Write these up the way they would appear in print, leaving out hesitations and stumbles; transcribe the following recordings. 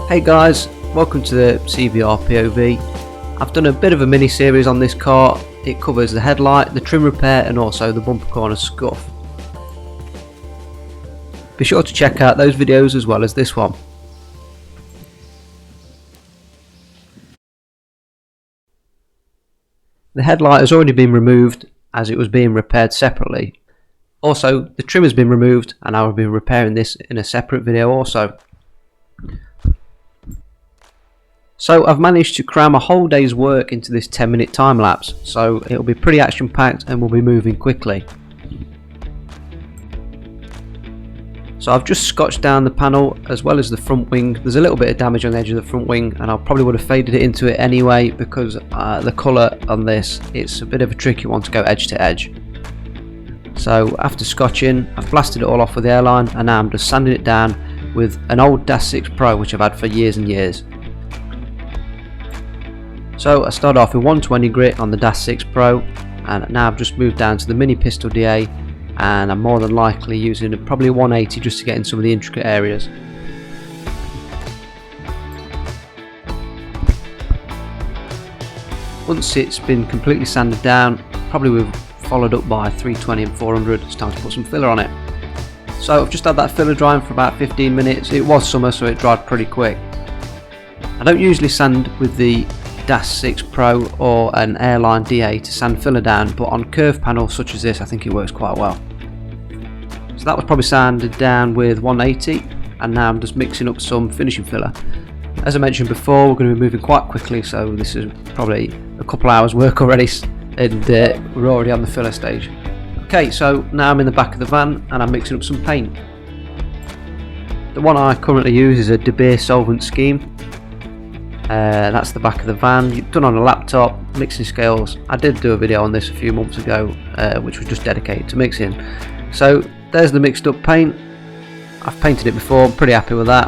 Hey guys, welcome to the CVR POV. I've done a bit of a mini series on this car. It covers the headlight, the trim repair and also the bumper corner scuff. Be sure to check out those videos as well as this one. The headlight has already been removed as it was being repaired separately. Also, the trim has been removed and I will be repairing this in a separate video also. So I've managed to cram a whole day's work into this 10-minute time lapse, so it'll be pretty action packed and we'll be moving quickly. So I've just scotched down the panel as well as the front wing. There's a little bit of damage on the edge of the front wing and I probably would have faded it into it anyway because the colour on this, it's a bit of a tricky one to go edge to edge. So after scotching, I've blasted it all off with the airline and now I'm just sanding it down with an old Nissan X-Trail Pro which I've had for years and years. So I started off with 120 grit on the Nissan X-Trail Pro and now I've just moved down to the mini pistol DA and I'm more than likely using probably 180 just to get in some of the intricate areas. Once it's been completely sanded down, probably we've followed up by 320 and 400, it's time to put some filler on it. So I've just had that filler drying for about 15 minutes. It was summer so it dried pretty quick. I don't usually sand with the Nissan X-Trail Pro or an airline DA to sand filler down, but on curved panels such as this I think it works quite well. So that was probably sanded down with 180 and now I'm just mixing up some finishing filler. As I mentioned before, we're going to be moving quite quickly, so this is probably a couple hours work already and we're already on the filler stage. Okay, so now I'm in the back of the van and I'm mixing up some paint. The one I currently use is a De Beer solvent scheme. That's the back of the van, done on a laptop, mixing scales. I did do a video on this a few months ago which was just dedicated to mixing. So there's the mixed up paint. I've painted it before, I'm pretty happy with that.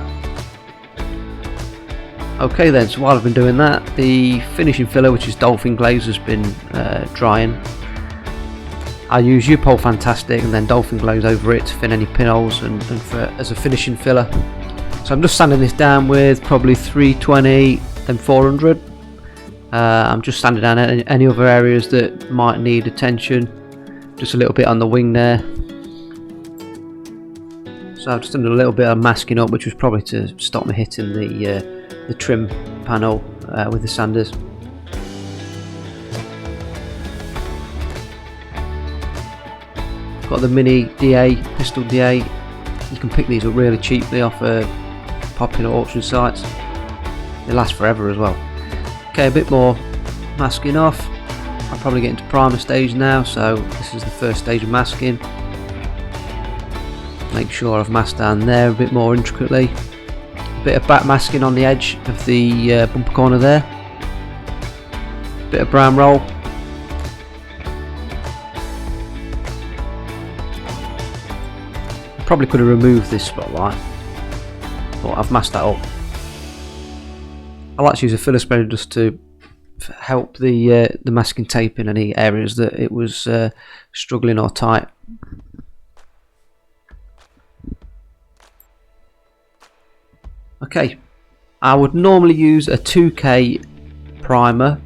Okay then, so while I've been doing that, the finishing filler, which is Dolphin Glaze, has been drying. I use U-Pole Fantastic and then Dolphin Glaze over it to fin any pinholes and as a finishing filler. So I'm just sanding this down with probably 320 then 400. I'm just sanding down any other areas that might need attention. Just a little bit on the wing there. So I've just done a little bit of masking up, which was probably to stop me hitting the trim panel with the sanders. Got the mini DA, pistol DA. You can pick these up really cheaply off popular auction sites. They last forever as well. Okay, a bit more masking off. I'll probably get into primer stage now, so this is the first stage of masking. Make sure I've masked down there a bit more intricately. A bit of back masking on the edge of the bumper corner there. Bit of brown roll. Probably could have removed this spotlight, but I've masked that up. I like to use a filler spreader just to help the masking tape in any areas that it was struggling or tight. Okay, I would normally use a 2K primer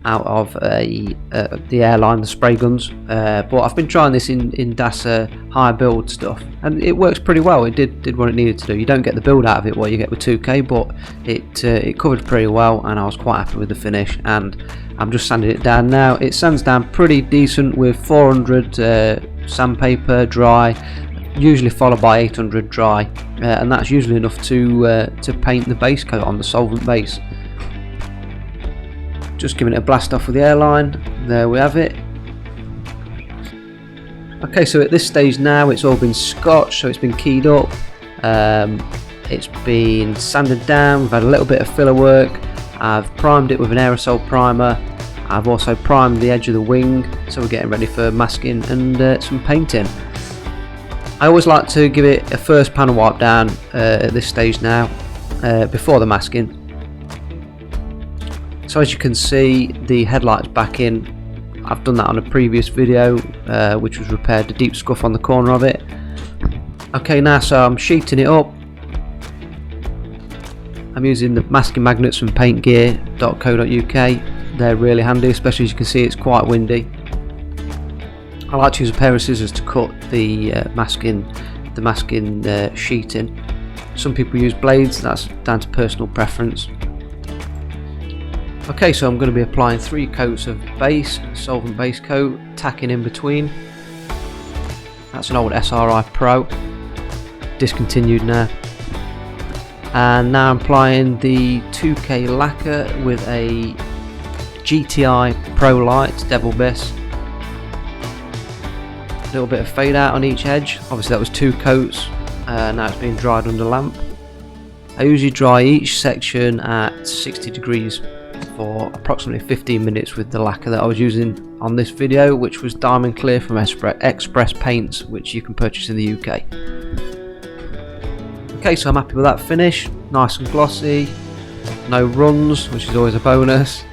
out of the airline, the spray guns, but I've been trying this in DASA high build stuff and it works pretty well. It did what it needed to do. You don't get the build out of it what you get with 2K, but it covered pretty well and I was quite happy with the finish, and I'm just sanding it down now. It sands down pretty decent with 400 sandpaper dry, usually followed by 800 dry, and that's usually enough to paint the base coat on the solvent base. Just giving it a blast off with the airline. There we have it. Okay, so at this stage now it's all been scotched, so it's been keyed up, it's been sanded down, we've had a little bit of filler work. I've primed it with an aerosol primer. I've also primed the edge of the wing, so we're getting ready for masking and some painting. I always like to give it a first panel wipe down at this stage now, before the masking. So as you can see, the headlight's back in. I've done that on a previous video, which was repaired a deep scuff on the corner of it. Okay, now so I'm sheeting it up. I'm using the masking magnets from paintgear.co.uk. They're really handy, especially as you can see it's quite windy. I like to use a pair of scissors to cut the masking sheet in. Some people use blades, that's down to personal preference. Okay, so I'm going to be applying 3 coats of base, solvent base coat, tacking in between. That's an old SRI Pro, discontinued now. And now I'm applying the 2K lacquer with a GTI Pro Light Devil Biss. A little bit of fade out on each edge. Obviously that was 2 coats, now it's being dried under lamp. I usually dry each section at 60 degrees for approximately 15 minutes with the lacquer that I was using on this video, which was Diamond Clear from Express Paints, which you can purchase in the UK. Okay, so I'm happy with that finish, nice and glossy, no runs, which is always a bonus.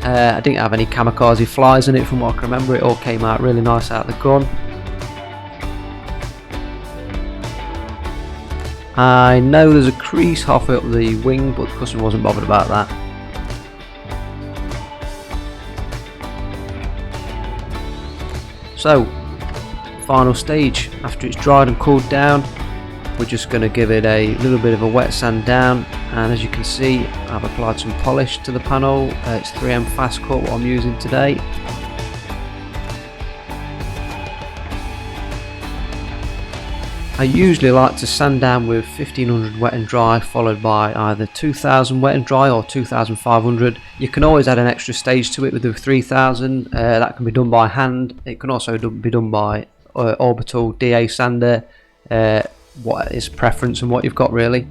I didn't have any kamikaze flies in it from what I can remember, it all came out really nice out of the gun. I know there's a crease halfway up the wing, but the customer wasn't bothered about that. So, final stage, after it's dried and cooled down, we're just going to give it a little bit of a wet sand down, and as you can see I've applied some polish to the panel. It's 3M Fast Cut what I'm using today. I usually like to sand down with 1500 wet and dry, followed by either 2000 wet and dry or 2500. You can always add an extra stage to it with the 3000. That can be done by hand. It can also be done by orbital DA sander. What is preference and what you've got really.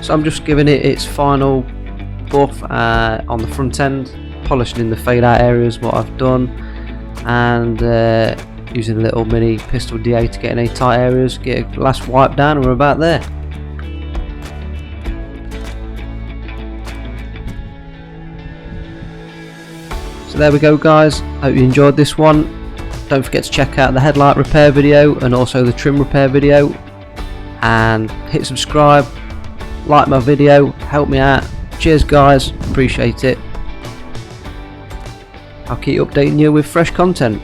So I'm just giving it its final buff on the front end, polishing in the fade out areas what I've done, and using a little mini pistol DA to get in any tight areas, get a last wipe down, and we're about there. So there we go guys, hope you enjoyed this one. Don't forget to check out the headlight repair video and also the trim repair video, and hit subscribe, like my video, help me out. Cheers guys, appreciate it. I'll keep updating you with fresh content.